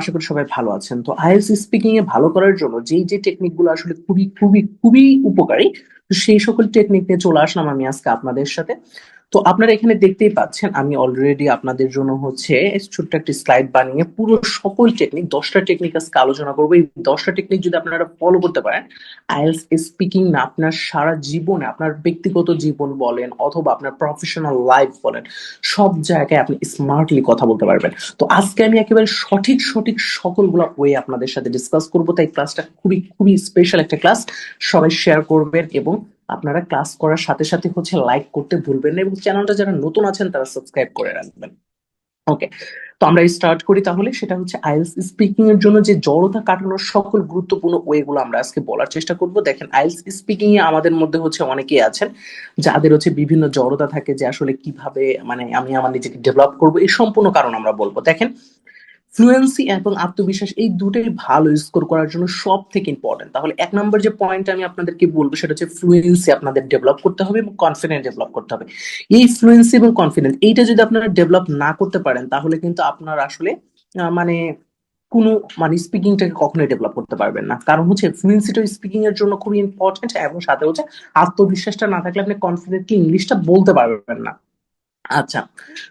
আশা করি সবাই ভালো আছেন। তো আইএলটিএস স্পিকিং এ ভালো করার জন্য যে টেকনিক গুলো আসলে খুবই খুবই খুবই উপকারী, তো সেই সকল টেকনিক নিয়ে চলে আসলাম আমি আজকে আপনাদের সাথে। তো আপনারা এখানে দেখতেই পাচ্ছেন আমি অলরেডি আপনাদের জন্য ছোট্ট একটি স্লাইড বানিয়ে পুরো সকল টেকনিক 10টা টেকনিক আজকে আলোচনা করবো। এই 10টা টেকনিক যদি আপনারা ফলো করতে পারেন, আইএলটিএস স্পিকিং না আপনার সারা জীবনে, আপনার ব্যক্তিগত জীবন বলেন অথবা আপনার প্রফেশনাল লাইফ বলেন, সব জায়গায় আপনি স্মার্টলি কথা বলতে পারবেন। তো আজকে আমি একেবারে সঠিক সঠিক সকলগুলো ওয়ে আপনাদের সাথে ডিসকাস করবো, তাই ক্লাসটা খুবই খুবই স্পেশাল একটা ক্লাস। সবাই শেয়ার করবেন এবং আপনারা ক্লাস করার সাথে সাথে লাইক করতে ভুলবেন না, এবং চ্যানেলটা যারা নতুন আছেন তারা সাবস্ক্রাইব করে রাখবেন। ওকে, তো আমরা স্টার্ট করি তাহলে। সেটা হচ্ছে আইএলটিএস স্পিকিং এর জন্য যে জড়তা কাটানোর সকল গুরুত্বপূর্ণ ওয়ে গুলো আমরা আজকে বলার চেষ্টা করব। দেখেন, আইএলটিএস স্পিকিং এ আমাদের মধ্যে অনেকেই আছেন যাদের বিভিন্ন জড়তা থাকে, যে আসলে কিভাবে আমি আমার নিজেকে ডেভেলপ করব, এই সম্পূর্ণ কারণ আমরা বলবো। দেখেন, ফ্লুয়েন্সি এবং আত্মবিশ্বাস এই দুটোই ভালো স্কোর করার জন্য সব থেকে ইম্পর্টেন্ট। তাহলে এক নম্বর যে পয়েন্ট আমি আপনাদেরকে বলবো সেটা হচ্ছে ফ্লুয়েন্সি আপনাদের ডেভেলপ করতে হবে এবং কনফিডেন্স ডেভেলপ করতে হবে। এই ফ্লুয়েন্সি এবং কনফিডেন্স এইটা যদি আপনারা ডেভেলপ না করতে পারেন, তাহলে কিন্তু আপনার আসলে আহ, মানে কোনো স্পিকিংটাকে কখনোই ডেভেলপ করতে পারবেন না। কারণ ফ্লুয়েন্সিটা স্পিকিং এর জন্য খুবই ইম্পর্টেন্ট, এবং সাথে আত্মবিশ্বাসটা না থাকলে আপনি কনফিডেন্টলি ইংলিশটা বলতে পারবেন না। আচ্ছা,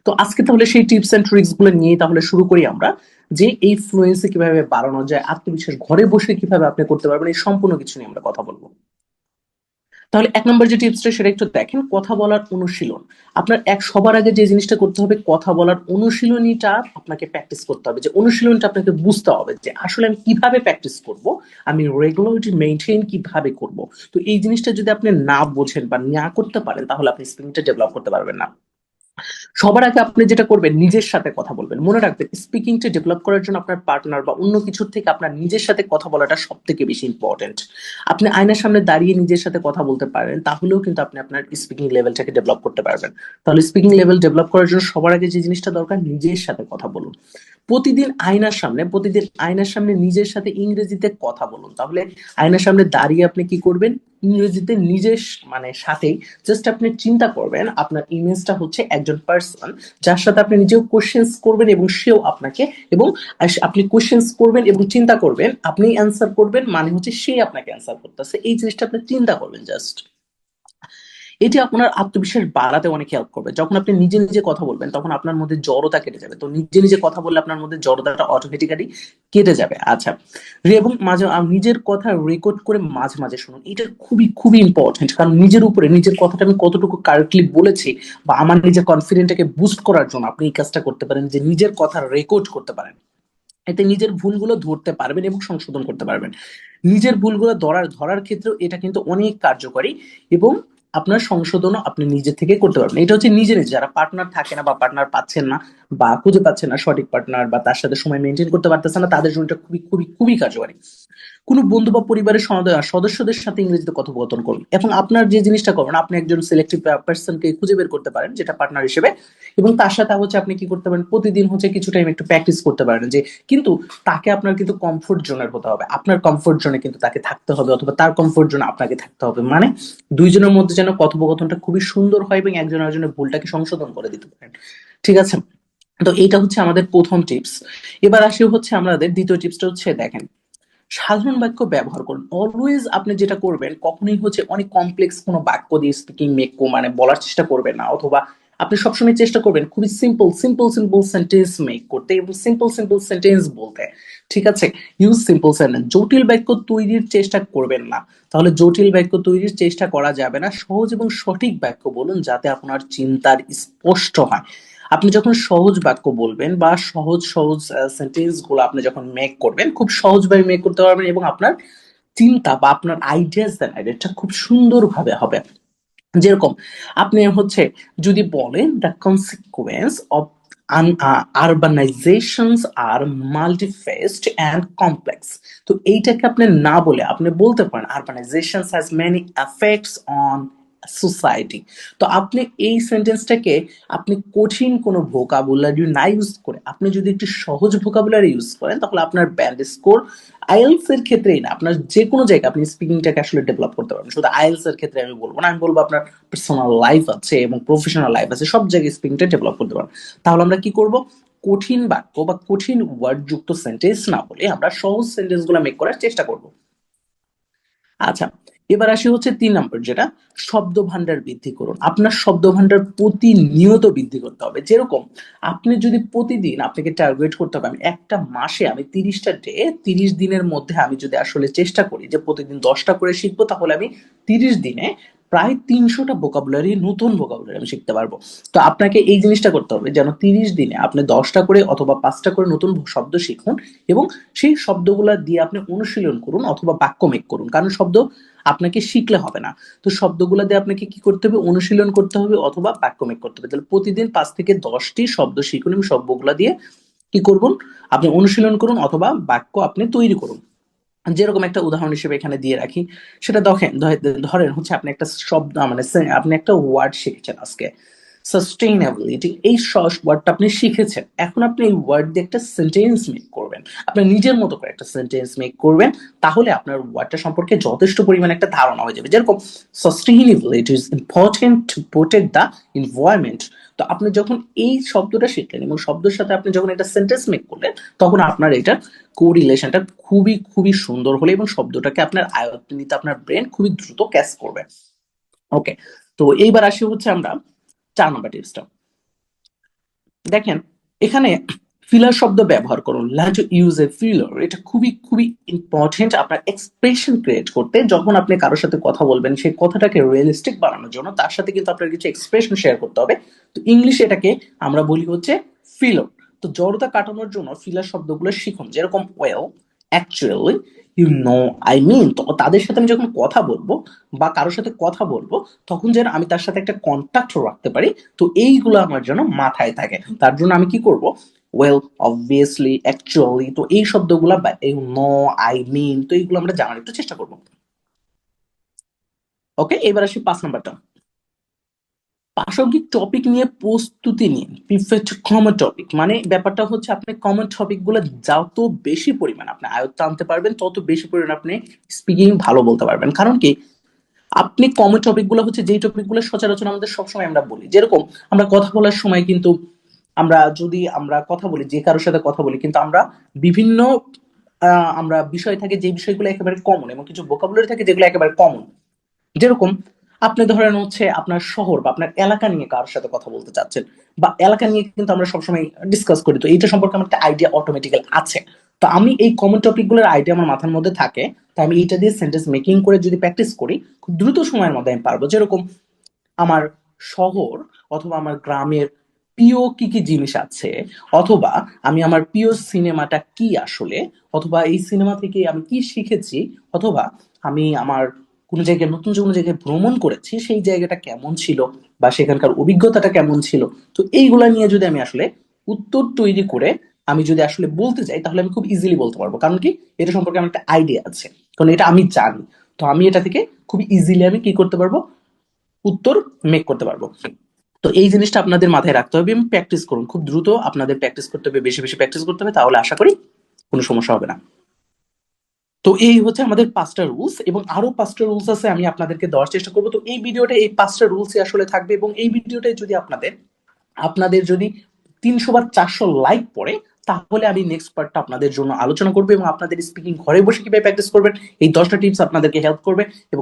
তো আজকে তাহলে সেই টিপস এন্ড ট্রিক্স গুলো নিয়ে তাহলে শুরু করি আমরা, যে এই ফ্লুয়েন্সি কিভাবে বাড়ানো যায়, আত্মবিশ্বাস ঘরে বসে কিভাবে আপনি করতে পারবেন, এই সম্পূর্ণ কিছু নিয়ে আমরা কথা বলবো। তাহলে এক নম্বর যে টিপসটা সেটা একটু দেখেন, কথা বলার অনুশীলন। আপনার সবার আগে যে জিনিসটা করতে হবে, কথা বলার অনুশীলনীটা আপনাকে প্র্যাকটিস করতে হবে। যে অনুশীলনটা আপনাকে বুঝতে হবে যে আসলে আমি কিভাবে প্র্যাকটিস করব, আমি রেগুলারিটি মেনটেন কিভাবে করব। তো এই জিনিসটা যদি আপনি না বোঝেন বা না করতে পারেন, তাহলে আপনি স্পিকিংটা ডেভেলপ করতে পারবেন না। সবার আগে আপনি যেটা করবেন, নিজের সাথে কথা বলবেন। মনে রাখবেন, স্পিকিংটা ডেভেলপ করার জন্য আপনার পার্টনার বা অন্য কিছুর থেকে আপনার নিজের সাথে কথা বলাটা সব থেকে বেশি ইম্পর্টেন্ট। আপনি আয়নার সামনে দাঁড়িয়ে নিজের সাথে কথা বলতে পারেন, তাহলেও কিন্তু আপনি আপনার স্পিকিং লেভেলটাকে ডেভেলপ করতে পারবেন। তাহলে স্পিকিং লেভেল ডেভেলপ করার জন্য সবার আগে যে জিনিসটা দরকার, নিজের সাথে কথা বলুন। প্রতিদিন আয়নার সামনে নিজের সাথে ইংরেজিতে কথা বলুন। তাহলে আয়নার সামনে দাঁড়িয়ে আপনি কি করবেন, ইংরেজিতে নিজের সাথেই জাস্ট আপনি চিন্তা করবেন আপনার ইমেজটা একজন পার্সন যার সাথে আপনি নিজেও কোশ্চেন্স করবেন এবং সেও আপনাকে, এবং আপনি কোশ্চেন্স করবেন এবং চিন্তা করবেন, আপনি অ্যান্সার করবেন, সে আপনাকে অ্যান্সার করতেছে। এই জিনিসটা আপনি চিন্তা করবেন জাস্ট। এটি আপনার আত্মবিশ্বাস বাড়াতে অনেক হেল্প করবে। যখন আপনি নিজে নিজে কথা বলবেন, তখন আপনার মধ্যে জড়তা কেটে যাবে। তো নিজে নিজে কথা বললে আপনার মধ্যে জড়তাটা অটোমেটিক্যালি কেটে যাবে। আচ্ছা, এবং মাঝে নিজের কথা রেকর্ড করে মাঝে মাঝে শুনুন। এটা খুবই খুবই ইম্পর্টেন্ট, কারণ নিজের উপরে নিজের কথাটা আমি কতটুকু কারেক্টলি বলেছি, বা আমার নিজের কনফিডেন্টটাকে বুস্ট করার জন্য আপনি এই কাজটা করতে পারেন, যে নিজের কথা রেকর্ড করতে পারেন। এতে নিজের ভুলগুলো ধরতে পারবেন এবং সংশোধন করতে পারবেন। নিজের ভুলগুলো ধরার ধরার ক্ষেত্রেও এটা কিন্তু অনেক কার্যকরী, এবং আপনার সংশোধনও আপনি নিজে থেকে করতে পারবেন। এটা নিজে নিজে, যারা পার্টনার থাকে না বা পার্টনার পাচ্ছেন না বা খুঁজে পাচ্ছেন না সঠিক পার্টনার, বা তার সাথে সময় মেনটেন করতে পারতেছেন না, তাদের জন্য এটা খুবই খুবই খুবই কার্যকরী। কোনো বন্ধু বা পরিবারের সদস্যদের সাথে ইংরেজিতে কথোপকথন করুন, এবং আপনার যে জিনিসটা করবেন, আপনি একজন সিলেক্টিভ পার্সনকে খুঁজে বের করতে পারেন যেটা পার্টনার হিসেবে, এবং তার সাথে আপনি কি করতে পারেন, প্রতিদিন কিছু টাইম একটু প্র্যাকটিস করতে পারেন। যে কিন্তু তাকে আপনার কিন্তু কমফোর্ট জোনের হতে হবে, আপনার কমফোর্ট জোনে কিন্তু তাকে থাকতে হবে, অথবা তার কমফোর্ট জোনে আপনাকে থাকতে হবে। দুইজনের মধ্যে যেন কথোপকথনটা খুবই সুন্দর হয় এবং একজন আরেকজনের ভুলটাকে সংশোধন করে দিতে পারেন। ঠিক আছে, তো এইটা আমাদের প্রথম টিপস। এবার আসি আমাদের দ্বিতীয় টিপসটা দেখেন, সাধারণ বাক্য ব্যবহার করুন। অলওয়েজ আপনি যেটা করবেন, কখনোই অনেক কমপ্লেক্স কোনো বাক্য দিয়ে স্পিকিং বলার চেষ্টা করবেন না, অথবা আপনি সবসময় চেষ্টা করবেন খুবই simple simple simple sentence make করতে এবং সিম্পল সিম্পল সেন্টেন্স বলতে। ঠিক আছে, ইউজ সিম্পল সেন্টেন্স। জটিল বাক্য তৈরির চেষ্টা করবেন না। তাহলে জটিল বাক্য তৈরির চেষ্টা করা যাবে না। সহজ এবং সঠিক বাক্য বলুন, যাতে আপনার চিন্তার স্পষ্ট হয়। আপনি যখন সহজ বাক্য বলবেন বা সহজ সহজ সেন্টেন্স গুলো আপনি যখন মেক করবেন, খুব সহজভাবে মেক করতে পারবেন, এবং আপনার চিন্তা বা আপনার আইডিয়াস দেন এটা খুব সুন্দরভাবে হবে। যেরকম আপনি যদি বলেন, the consequence of urbanisations are multifaceted and complex. তো এইটাকে আপনি না বলে আপনি বলতে পারেন, urbanisation has many effects on society. তো আপনি এই সেন্টেন্সটাকে আপনি কঠিন কোনো ভোকাবুলারি না ইউজ করে আপনি যদি একটু সহজ ভোকাবুলারি ইউজ করেন, তাহলে আপনার ব্যান্ড স্কোর আইএলস এর ক্ষেত্রেই না, আপনার যে কোনো জায়গায় আপনি স্পিকিংটাকে আসলে ডেভেলপ করতে পারবেন। শুধু আইএলস এর ক্ষেত্রে আমি বলবো না, আমি বলবো আপনার পার্সোনাল লাইফ আছে এবং প্রফেশনাল লাইফ আছে, সব জায়গায় স্পিকিংটা ডেভেলপ করতে পারবেন। তাহলে আমরা কি করব, কঠিন বাক্য বা কঠিন ওয়ার্ড যুক্ত সেন্টেন্স না বলে আমরা সহজ সেন্টেন্স গুলো মেক করার চেষ্টা করব। আচ্ছা, এবার আসি হচ্ছে 3 নম্বর, যেটা শব্দ ভান্ডার বৃদ্ধি করুন। আপনার শব্দ ভান্ডার প্রতিনিয়ত বৃদ্ধি করতে হবে। যেরকম আপনি যদি প্রতিদিন, আপনাকে টার্গেট করতে হবে আমি একটা মাসে আমি 30টা ডে, 30 দিনের মধ্যে আমি যদি আসলে চেষ্টা করি যে প্রতিদিন 10টা করে শিখবো, তাহলে আমি 30 দিনে প্রায় 300টা ভোকাবুলারি, নতুন ভোকাবুলারি আমি শিখতে পারবো। তো আপনাকে এই জিনিসটা করতে হবে যেন 30 দিনে আপনি 10টা করে অথবা 5টা করে নতুন শব্দ শিখুন, এবং সেই শব্দগুলা দিয়ে আপনি অনুশীলন করুন অথবা বাক্য মেক করুন। কারণ শব্দ আপনাকে শিখলে হবে না, তো শব্দগুলা দিয়ে আপনাকে কি করতে হবে, অনুশীলন করতে হবে অথবা বাক্য মেক করতে হবে। তাহলে প্রতিদিন 5 থেকে 10টি শব্দ শিখুন এবং শব্দগুলা দিয়ে কি করবেন, আপনি অনুশীলন করুন অথবা বাক্য আপনি তৈরি করুন। যেরকম একটা উদাহরণ হিসেবে এখানে দিয়ে রাখি, সেটা দেখেন, ধরেন হচ্ছে আপনি একটা শব্দ মানে আপনি একটা ওয়ার্ড শিখেছেন আজকে, সাস্টেইনেবিলিটি। এই ওয়ার্ডটা আপনি শিখেছেন, এখন আপনি এই ওয়ার্ড দিয়ে একটা সেন্টেন্স মেক করবেন, আপনার নিজের মতো করে একটা সেন্টেন্স মেক করবেন। তাহলে আপনার ওয়ার্ডটা সম্পর্কে যথেষ্ট পরিমাণে একটা ধারণা হয়ে যাবে। যেরকম sustainability is important to protect the environment. তো আপনি যখন এই শব্দটা শিখলেন এবং শব্দের সাথে আপনি যখন একটা সেন্টেন্স মেক করলেন, তখন আপনার এটা কোরিলেশনটা খুবই খুবই সুন্দর হলে এবং শব্দটাকে আপনার আয়ত্তে নিতে আপনার ব্রেন খুবই দ্রুত ক্যাচ করবে। ওকে, তো এইবার আসি হচ্ছে আমরা 4 নম্বর টিপসটা। দেখেন, এখানে ফিলার শব্দ ব্যবহার করুন, learn to use a filler. এটা খুবই খুবই ইম্পর্টেন্ট আপনার এক্সপ্রেশন ক্রিয়েট করতে। যখন আপনি কারোর সাথে কথা বলবেন, সেই কথাটাকে রিয়েলিস্টিক বানানোর জন্য তার সাথে কিন্তু আপনার কিছু এক্সপ্রেশন শেয়ার করতে হবে। তো ইংলিশে এটাকে আমরা বলি হচ্ছে ফিলার। তো জড়তা কাটানোর জন্য ফিলার শব্দগুলো শিখুন। যেরকম well, actually, you know, I mean. তো তাদের সাথে আমি যখন কথা বলবো বা কারোর সাথে কথা বলবো, তখন যেন আমি তার সাথে একটা কন্ট্যাক্ট রাখতে পারি। তো এইগুলো আমার যেন মাথায় থাকে, তার জন্য আমি কি করব, ওয়েল, অবভিয়াসলি, অ্যাকচুয়ালি, তো এই শব্দগুলা বা এই নো, আই মিন, তো এইগুলো আমরা জানার একটু চেষ্টা করবো। ওকে, এবার আসি 5 নম্বরটা। প্রাসঙ্গিক টপিক নিয়ে প্রস্তুতি নিন। প্রিফার টু কমন টপিক, মানে ব্যাপারটা হচ্ছে আপনি কমন টপিক গুলো যত বেশি পরিমাণ আপনি আয়ত্তে আনতে পারবেন, তত বেশি পরিমাণ আপনি স্পিকিং ভালো বলতে পারবেন। কারণ কি, আপনি কমন টপিক গুলো হচ্ছে যেই টপিক গুলো সচরাচর আমাদের সবসময় আমরা বলি। যেরকম আমরা কথা বলার সময় কিন্তু আমরা কথা বলি, যে কারোর সাথে কথা বলি, কিন্তু আমরা বিভিন্ন আমরা বিষয় থাকে যে বিষয়গুলো একেবারে কমন, এবং কিছু ভোকাবুলারি থাকে যেগুলো একেবারে কমন। যেরকম আপনি ধরেন হচ্ছে আপনার শহর বা আপনার এলাকা নিয়ে কারোর সাথে কথা বলতে চাচ্ছেন, বা এলাকা নিয়ে কিন্তু আমরা সবসময় ডিসকাস করি, তো এইটা সম্পর্কে আমার একটা আইডিয়া অটোমেটিক্যাল আছে। তো আমি এই কমন টপিক গুলোর আইডিয়া আমার মাথার মধ্যে থাকে, তাই আমি এইটা দিয়ে সেন্টেন্স মেকিং করে যদি প্র্যাকটিস করি, খুব দ্রুত সময়ের মধ্যে আমি পারবো। যেরকম আমার শহর অথবা আমার গ্রামের প্রিয় কি কি জিনিস আছে, অথবা আমি আমার প্রিয় সিনেমাটা কি আসলে, অথবা এই সিনেমা থেকে আমি কি শিখেছি, অথবা আমি আমার কোনো জায়গায় নতুন কোনো জায়গায় ভ্রমণ করেছি, সেই জায়গাটা কেমন ছিল বা সেখানকার অভিজ্ঞতাটা কেমন ছিল। তো এইগুলা নিয়ে যদি আমি আসলে উত্তর তৈরি করে আমি যদি আসলে বলতে চাই, তাহলে আমি খুব ইজিলি বলতে পারবো। কারণ কি, এটা সম্পর্কে আমার একটা আইডিয়া আছে, কারণ এটা আমি জানি। তো আমি এটা থেকে খুব ইজিলি আমি কি করতে পারবো, উত্তর মেক করতে পারবো। তো এই জিনিসটা আপনাদের মাথায় রাখতে হবে এবং প্র্যাকটিস করুন। খুব দ্রুত আপনাদের প্র্যাকটিস করতে হবে, বেশি বেশি প্র্যাকটিস করতে হবে, তাহলে আশা করি কোনো সমস্যা হবে না। তো এই হচ্ছে আমাদের 5টা রুলস, এবং আরো 5টা রুলস আছে, আমি আপনাদেরকে দেওয়ার চেষ্টা করবো। তো এই ভিডিওটা এই 5টা রুলস আসলে থাকবে, এবং এই ভিডিওটাই যদি আপনাদের আপনাদের যদি 300 বা 400 লাইক পড়ে, তাহলে আমি নেক্সট পার্টটা আপনাদের জন্য আলোচনা করবো এবং আপনাদের স্পিকিং ঘরে বসে কিভাবে প্র্যাকটিস করবেন, এই 10টা টিপস আপনাদেরকে হেল্প করবে। এবং